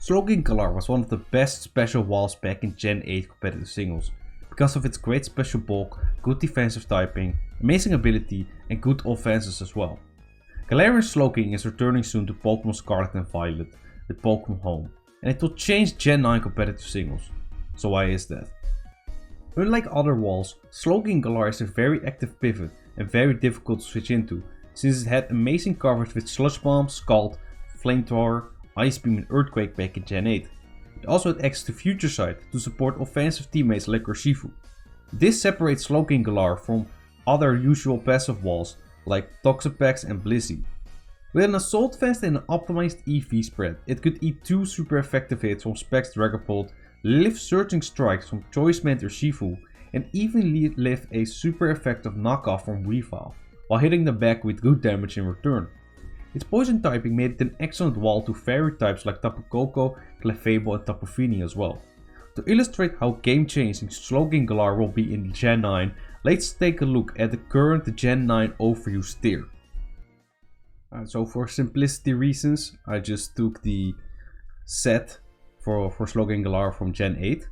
Slowking Galar was one of the best special walls back in Gen 8 competitive singles, because of its great special bulk, good defensive typing, amazing ability and good offenses as well. Galarian Slowking is returning soon to Pokémon Scarlet and Violet with Pokémon Home, and it will change Gen 9 competitive singles. So why is that? Unlike other walls, Slowking Galar is a very active pivot and very difficult to switch into, since it had amazing coverage with Sludge Bomb, Scald, Flamethrower, Ice Beam and Earthquake back in Gen 8. It also had access to Future Sight to support offensive teammates like Urshifu. This separates Slowking Galar from other usual passive walls like Toxapex and Blissey. With an Assault Vest and an optimized EV spread, it could eat 2 super effective hits from Specs Dragapult, live Surging Strikes from Choice Band Urshifu, and even live a super effective knockoff from Weavile, while hitting them back with good damage in return. Its poison typing made it an excellent wall to fairy types like Tapu Koko, Clefable and Tapu Fini as well. To illustrate how game changing Slowking Galar will be in Gen 9, let's take a look at the current Gen 9 overuse tier. So for simplicity reasons, I just took the set for Slowking Galar from Gen 8.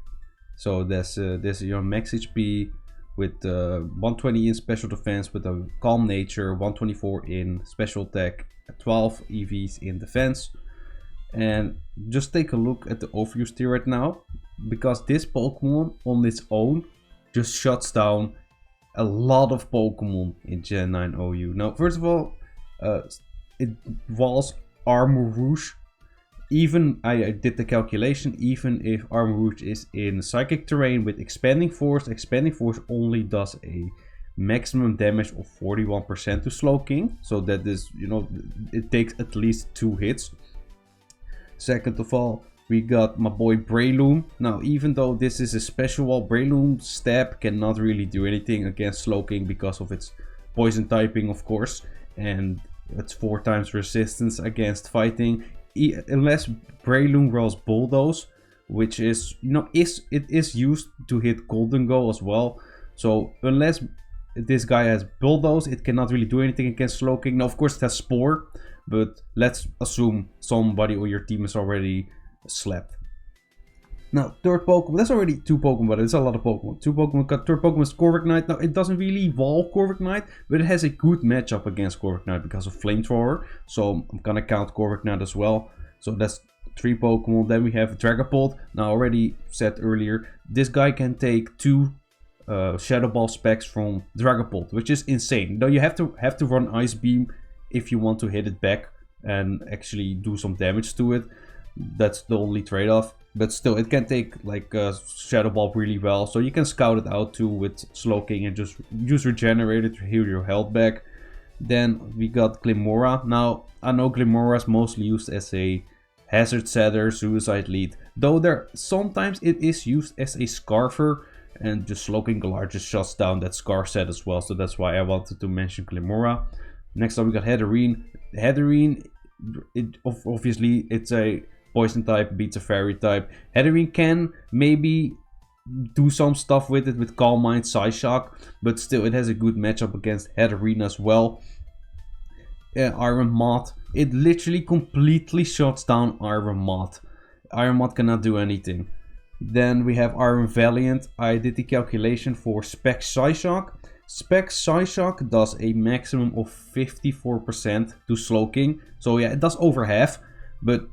So there's your max HP with 120 in special defense with a calm nature, 124 in special attack, 12 EVs in defense. And just take a look at the overuse tier right now, because this Pokemon on its own just shuts down a lot of Pokemon in Gen 9 OU. Now first of all, it walls Armor Rouge. Even I did the calculation, even if Armor Rouge is in Psychic terrain with Expanding Force only does a maximum damage of 41% to Slowking. So that is, it takes at least 2 hits. Second of all, we got my boy Breloom. Now, even though this is a special wall, Breloom Stab cannot really do anything against Slowking because of its poison typing, of course. And it's 4 times resistance against fighting. Unless Breloom rolls Bulldoze, which is, it is used to hit Goldengo as well. So unless this guy has Bulldoze, it cannot really do anything against Slowking. Now, of course, it has Spore, but let's assume somebody on your team is already slept. Now, third Pokemon, that's already 2 Pokemon, but it's a lot of Pokemon. 2 Pokemon, got third Pokemon is Corviknight. Now, it doesn't really wall Corviknight, but it has a good matchup against Corviknight because of Flamethrower. So I'm gonna count Corviknight as well. So that's 3 Pokemon. Then we have Dragapult. Now, already said earlier, this guy can take 2 Shadow Ball specs from Dragapult, which is insane. Though you have to run Ice Beam if you want to hit it back and actually do some damage to it. That's the only trade-off. But still, it can take like Shadow Ball really well. So you can scout it out too with Slowking and just use Regenerator to heal your health back. Then we got Glimmora. Now, I know Glimmora is mostly used as a hazard setter, suicide lead. Though sometimes it is used as a Scarfer. And just Slowking Galar just shuts down that Scarf set as well. So that's why I wanted to mention Glimmora. Next up we got Hatterene. Hatterene, obviously it's a poison type, beats a fairy type. Hatterene can maybe do some stuff with it with Calm Mind, Psyshock, but still it has a good matchup against Hatterene as well. Iron Moth, it literally completely shuts down Iron Moth. Iron Moth cannot do anything. Then we have Iron Valiant. I did the calculation for Specs Psyshock. Specs Psyshock does a maximum of 54% to Slowking. So yeah, it does over half, but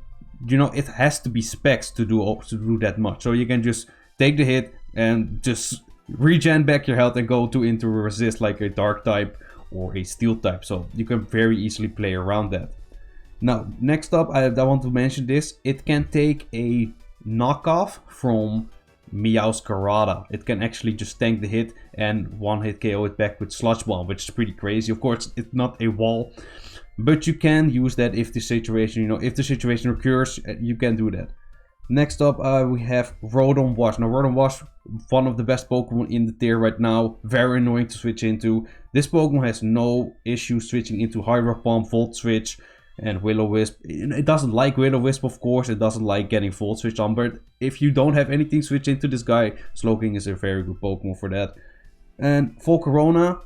it has to be Specs to do that much. So you can just take the hit and just regen back your health and go into resist like a Dark type or a Steel type. So you can very easily play around that. Now, next up, I want to mention this. It can take a knockoff from Meowscarada. It can actually just tank the hit and one-hit KO it back with Sludge Bomb, which is pretty crazy. Of course, it's not a wall, but you can use that if the situation, if the situation occurs, you can do that. Next up, we have Rotom Wash. Now, Rotom Wash, one of the best Pokemon in the tier right now. Very annoying to switch into. This Pokemon has no issue switching into Hydro Pump, Volt Switch, and Will-O-Wisp. It doesn't like Will-O-Wisp, of course. It doesn't like getting Volt Switch on, but if you don't have anything switch into this guy, Slowking is a very good Pokemon for that. And Volcarona,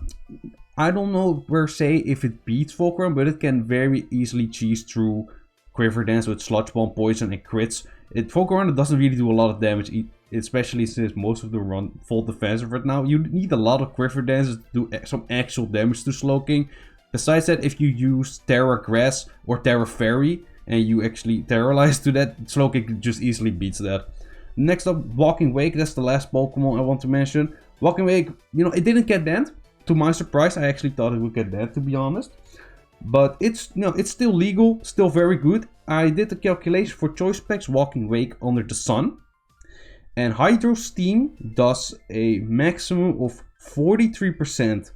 I don't know per se if it beats Volcarona, but it can very easily cheese through Quiver Dance with Sludge Bomb, Poison and crits. Volcarona doesn't really do a lot of damage, especially since most of them run full defensive right now. You need a lot of Quiver Dances to do some actual damage to Slowking. Besides that, if you use Terra Grass or Terra Fairy and you actually Terrorize to that, Slowking just easily beats that. Next up, Walking Wake. That's the last Pokemon I want to mention. Walking Wake, you know, it didn't get banned. To my surprise, I actually thought it would get banned, to be honest. But it's, you know, it's still legal, still very good. I did the calculation for choice packs Walking Wake Under the Sun. And Hydro Steam does a maximum of 43%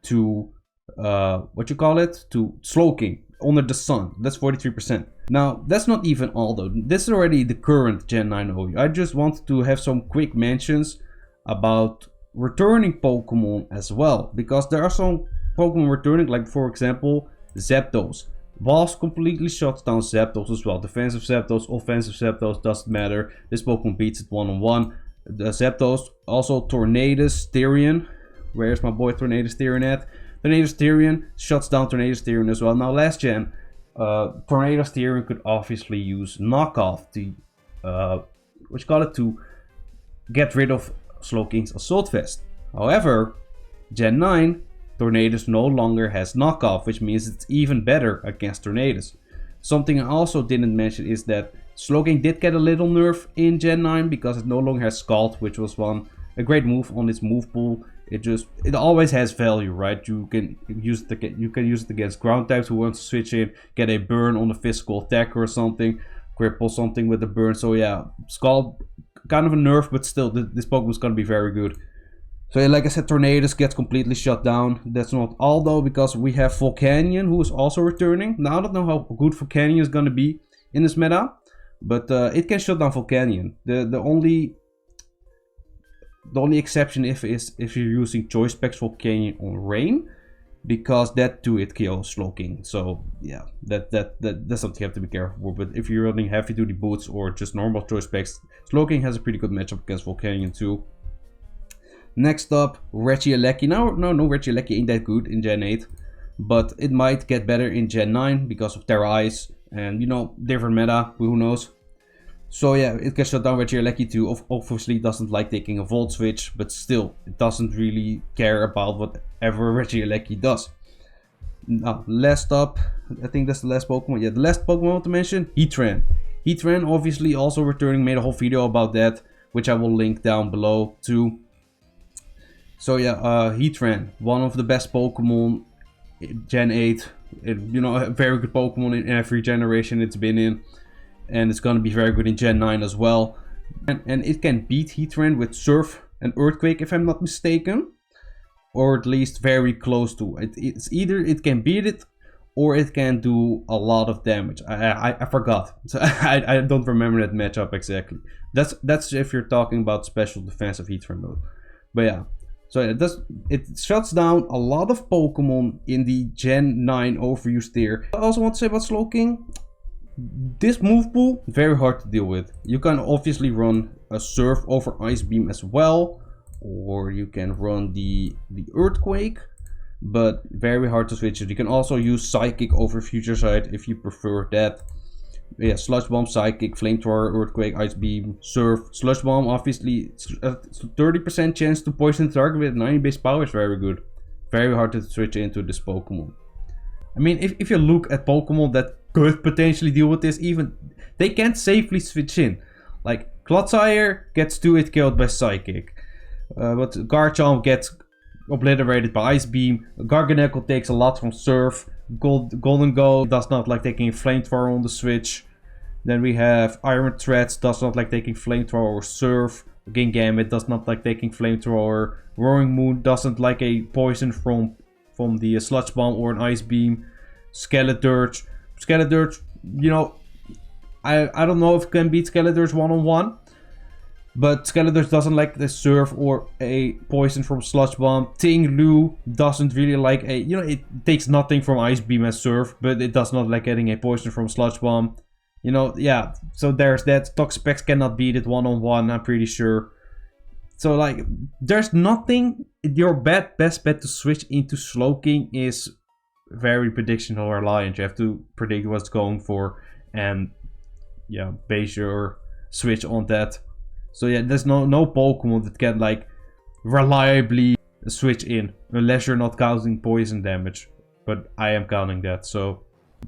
to, to Slowking Under the Sun. That's 43%. Now, that's not even all though. This is already the current Gen 9 OU. I just wanted to have some quick mentions about returning Pokemon as well. Because there are some Pokemon returning, like for example, Zapdos. Walls completely shuts down Zapdos as well. Defensive Zapdos, offensive Zapdos, doesn't matter. This Pokemon beats it one-on-one. The Zapdos, also Tornadus, Therian. Where's my boy Tornadus Therian at? Tornadus Therian shuts down Tornadus Therian as well. Now last gen, Tornadus Therian could obviously use knockoff to, to get rid of Slowking's Assault Vest. However, Gen 9, Tornadus no longer has knockoff, which means it's even better against Tornadus. Something I also didn't mention is that Slowking did get a little nerf in Gen 9 because it no longer has Scald, which was a great move on its move pool. It always has value, right? You can use it against ground types who want to switch in, get a burn on a physical attacker or something, cripple something with the burn. So yeah, Scald, kind of a nerf, but still, this Pokemon is gonna be very good. So yeah, like I said, Tornadus gets completely shut down. That's not all though, because we have Volcanion, who is also returning. Now I don't know how good Volcanion is gonna be in this meta, but it can shut down Volcanion. The only exception is if you're using choice packs Volcanion on Rain, because that too it kills Slowking. So yeah, that's something you have to be careful for. But if you're running heavy duty boots or just normal choice packs, Slowking has a pretty good matchup against Volcanion too. Next up, Regieleki. No, Regieleki ain't that good in Gen 8, but it might get better in Gen 9 because of Terra Ice and, you know, different meta, who knows. So yeah, it can shut down Regieleki too. Obviously doesn't like taking a Volt Switch, but still, it doesn't really care about whatever Regieleki does. Now, last up, I think that's the last Pokemon. Yeah, the last Pokemon I want to mention, Heatran. Heatran obviously also returning, made a whole video about that, which I will link down below too. So yeah, Heatran, one of the best Pokemon in Gen 8. You know, a very good Pokemon in every generation it's been in. And it's gonna be very good in Gen 9 as well. And it can beat Heatran with Surf and Earthquake, if I'm not mistaken. Or at least very close to it. It's either it can beat it, or it can do a lot of damage. I forgot. So I don't remember that matchup exactly. That's if you're talking about special defensive Heatran mode. But yeah. So it shuts down a lot of Pokemon in the Gen 9 overused tier. I also want to say about Slowking, this move pool, very hard to deal with. You can obviously run a Surf over Ice Beam as well, or you can run the Earthquake, but very hard to switch it. You can also use Psychic over Future Sight if you prefer that. Yeah, Sludge Bomb, Psychic, Flamethrower, Earthquake, Ice Beam, Surf. Sludge Bomb, obviously, 30% chance to poison the target with 90 base power is very good. Very hard to switch into this Pokemon. I mean, if you look at Pokemon that could potentially deal with this, even they can't safely switch in. Like, Clodsire gets 2-hit killed by Psychic. But Garchomp gets obliterated by Ice Beam. Garganacl takes a lot from Surf. Golden Go does not like taking a Flamethrower on the switch. Then we have Iron Threads, does not like taking Flamethrower or Surf. Gambit does not like taking Flamethrower. Roaring Moon doesn't like a poison from the Sludge Bomb or an Ice Beam. Skeledirge, you know, I don't know if it can beat Skeledirge one-on-one. But Skeledirge doesn't like the Surf or a poison from Sludge Bomb. Ting-Lu doesn't really like a... You know, it takes nothing from Ice Beam and Surf, but it does not like getting a poison from Sludge Bomb. You know, yeah, so there's that. Toxapex cannot beat it one-on-one, I'm pretty sure. So, like, there's nothing... Your best bet to switch into Slowking is very predictional reliant. You have to predict what's going for and, yeah, base your switch on that. So yeah, there's no Pokemon that can like reliably switch in, unless you're not counting poison damage. But I am counting that, so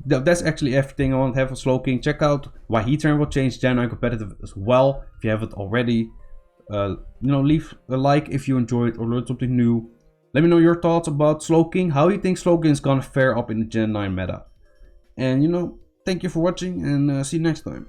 that's actually everything I want to have for Slowking. Check out why Heatran will change Gen 9 competitive as well, if you haven't already. Leave a like if you enjoyed or learned something new. Let me know your thoughts about Slowking, how you think Slowking is gonna fare up in the Gen 9 meta. And thank you for watching, and see you next time.